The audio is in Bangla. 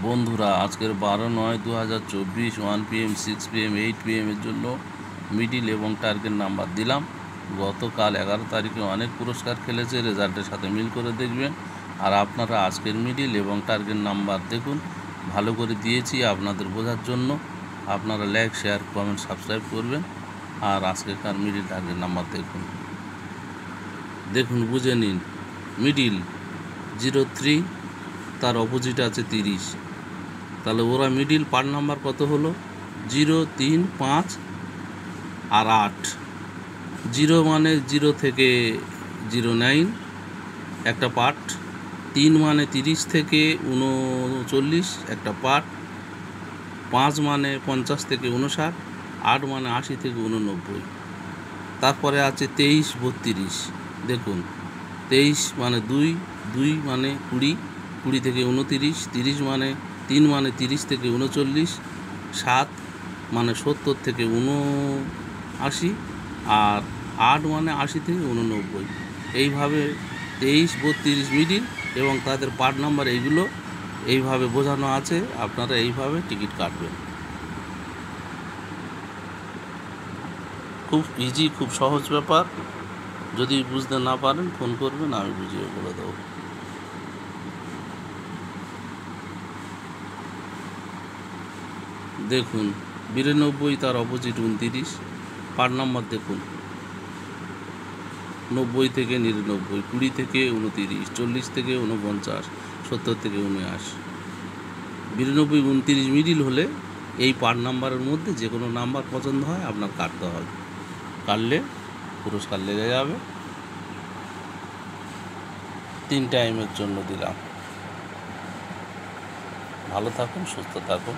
বন্ধুরা, আজকের 12/9/2024 1 PM 6 PM 8 PM এর জন্য মিডিল এবং টার্গেট নাম্বার দিলাম। গতকাল 11 তারিখে অনেক পুরস্কার খেলেছে, রেজাল্টের সাথে মিল করে দেখবেন। আর আপনারা আজকের মিডিল এবং টার্গেট নাম্বার দেখুন, ভালো করে দিয়েছি আপনাদের বোঝার জন্য। আপনারা লাইক, শেয়ার, কমেন্ট, সাবস্ক্রাইব করবেন। আর আজকেরকার মিডিল টার্গেট নাম্বার দেখুন বুঝে নিন। মিডিল 03, তার অপোজিট আছে 30। তাহলে ওরা মিডিল পার্ট নাম্বার কত হলো? 0, 3, 5 আর 8। 0 মানে 0 থেকে 09 একটা পার্ট। 3 মানে 30 থেকে 39 একটা পার্ট। 5 মানে 50 থেকে 59। 8 মানে 80 থেকে 89। তারপরে আছে 23, 32। দেখুন 23 মানে 2, 2 মানে 20, 20 থেকে 29। 30 মানে 3 মানে 30 থেকে 39। 7 মানে 70 থেকে 79। আর 8 মানে 80 থেকে 89। এইভাবে 23, 32 মিডিল এবং তাদের পার্ট নাম্বার এইগুলো এইভাবে বোঝানো আছে। আপনারা এইভাবে টিকিট কাটবেন। খুব ইজি, খুব সহজ ব্যাপার। যদি বুঝতে না পারেন ফোন করবেন, আমি বুঝিয়ে বলে দেবো। দেখুন 92, তার অপোজিট 29। পার্ট নাম্বার দেখুন 90 থেকে 99, 20 থেকে 29, 40 থেকে 49, 70 থেকে 79। 92, 29 মিডিল হলে এই পার্ট নাম্বারের মধ্যে যে কোনো নাম্বার পছন্দ হয় আপনার কাটতে হবে। কাটলে পুরস্কার লেগে যাবে। 3 টাইমের জন্য দিলাম। ভালো থাকুন, সুস্থ থাকুন।